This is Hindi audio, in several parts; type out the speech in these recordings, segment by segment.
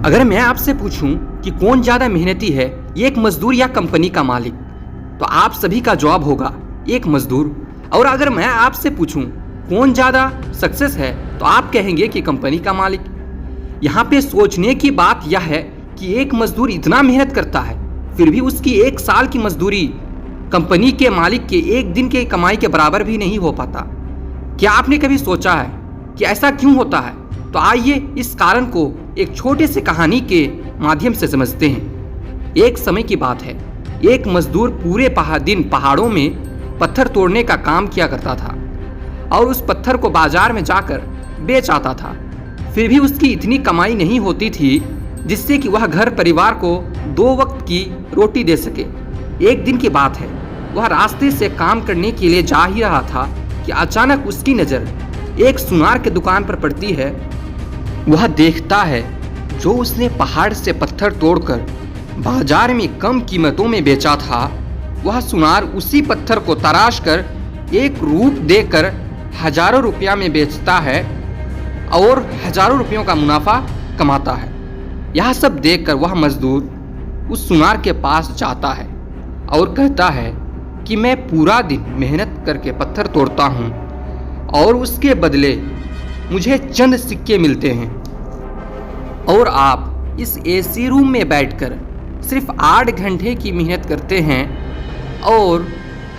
अगर मैं आपसे पूछूं कि कौन ज़्यादा मेहनती है, एक मजदूर या कंपनी का मालिक, तो आप सभी का जवाब होगा एक मजदूर। और अगर मैं आपसे पूछूं कौन ज़्यादा सक्सेस है, तो आप कहेंगे कि कंपनी का मालिक। यहाँ पे सोचने की बात यह है कि एक मजदूर इतना मेहनत करता है, फिर भी उसकी एक साल की मजदूरी कंपनी के मालिक के एक दिन के कमाई के बराबर भी नहीं हो पाता। क्या आपने कभी सोचा है कि ऐसा क्यों होता है? तो आइए इस कारण को एक छोटे से कहानी के माध्यम से समझते हैं। एक समय की बात है, एक मजदूर पूरे दिन पहाड़ों में पत्थर तोड़ने का काम किया करता था और उस पत्थर को बाजार में जाकर बेच आता था। फिर भी उसकी इतनी कमाई नहीं होती थी जिससे कि वह घर परिवार को 2 वक्त की रोटी दे सके। एक दिन की बात है, वह रास्ते से काम करने के लिए जा ही रहा था कि अचानक उसकी नज़र एक सुनार की दुकान पर पड़ती है। वह देखता है जो उसने पहाड़ से पत्थर तोड़कर बाजार में कम कीमतों में बेचा था, वह सुनार उसी पत्थर को तराश कर एक रूप देकर हजारों रुपया में बेचता है और हजारों रुपयों का मुनाफा कमाता है। यह सब देखकर वह मजदूर उस सुनार के पास जाता है और कहता है कि मैं पूरा दिन मेहनत करके पत्थर तोड़ता हूँ और उसके बदले मुझे चंद सिक्के मिलते हैं, और आप इस एसी रूम में बैठकर सिर्फ 8 घंटे की मेहनत करते हैं और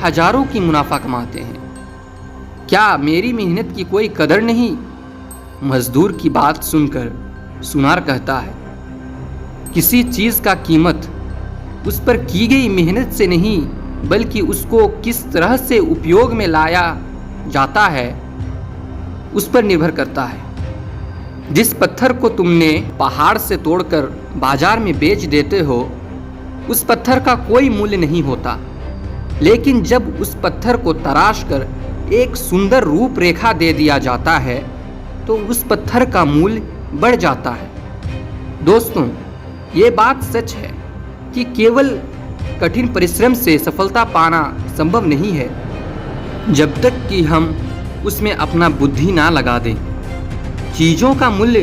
हजारों की मुनाफा कमाते हैं। क्या मेरी मेहनत की कोई कदर नहीं? मजदूर की बात सुनकर सुनार कहता है, किसी चीज़ का कीमत उस पर की गई मेहनत से नहीं, बल्कि उसको किस तरह से उपयोग में लाया जाता है उस पर निर्भर करता है। जिस पत्थर को तुमने पहाड़ से तोड़कर बाजार में बेच देते हो, उस पत्थर का कोई मूल्य नहीं होता, लेकिन जब उस पत्थर को तराश कर एक सुंदर रूपरेखा दे दिया जाता है तो उस पत्थर का मूल्य बढ़ जाता है। दोस्तों, ये बात सच है कि केवल कठिन परिश्रम से सफलता पाना संभव नहीं है, जब तक कि हम उसमें अपना बुद्धि ना लगा दें। चीज़ों का मूल्य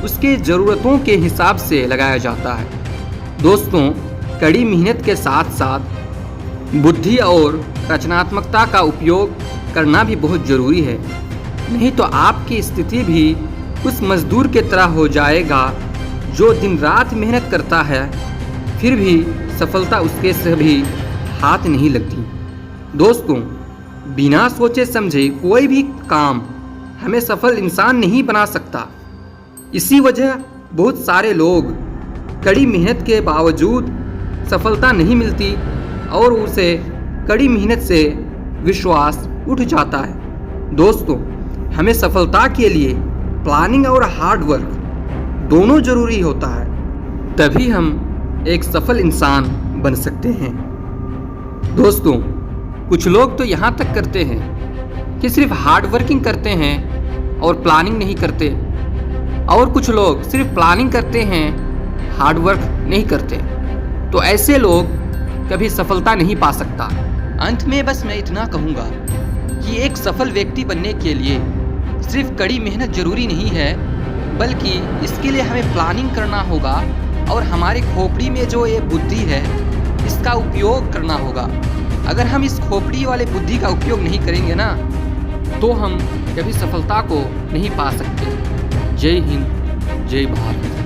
उसके ज़रूरतों के हिसाब से लगाया जाता है। दोस्तों, कड़ी मेहनत के साथ साथ बुद्धि और रचनात्मकता का उपयोग करना भी बहुत ज़रूरी है, नहीं तो आपकी स्थिति भी उस मजदूर की तरह हो जाएगा जो दिन रात मेहनत करता है, फिर भी सफलता उसके से भी हाथ नहीं लगती। दोस्तों, बिना सोचे समझे कोई भी काम हमें सफल इंसान नहीं बना सकता। इसी वजह बहुत सारे लोग कड़ी मेहनत के बावजूद सफलता नहीं मिलती और उसे कड़ी मेहनत से विश्वास उठ जाता है। दोस्तों, हमें सफलता के लिए प्लानिंग और हार्ड वर्क दोनों ज़रूरी होता है, तभी हम एक सफल इंसान बन सकते हैं। दोस्तों, कुछ लोग तो यहाँ तक करते हैं कि सिर्फ हार्ड वर्किंग करते हैं और प्लानिंग नहीं करते, और कुछ लोग सिर्फ प्लानिंग करते हैं, हार्ड वर्क नहीं करते। तो ऐसे लोग कभी सफलता नहीं पा सकता। अंत में बस मैं इतना कहूँगा कि एक सफल व्यक्ति बनने के लिए सिर्फ कड़ी मेहनत जरूरी नहीं है, बल्कि इसके लिए हमें प्लानिंग करना होगा और हमारे खोपड़ी में जो ये बुद्धि है इसका उपयोग करना होगा। अगर हम इस खोपड़ी वाले बुद्धि का उपयोग नहीं करेंगे ना, तो हम कभी सफलता को नहीं पा सकते। जय हिंद, जय भारत।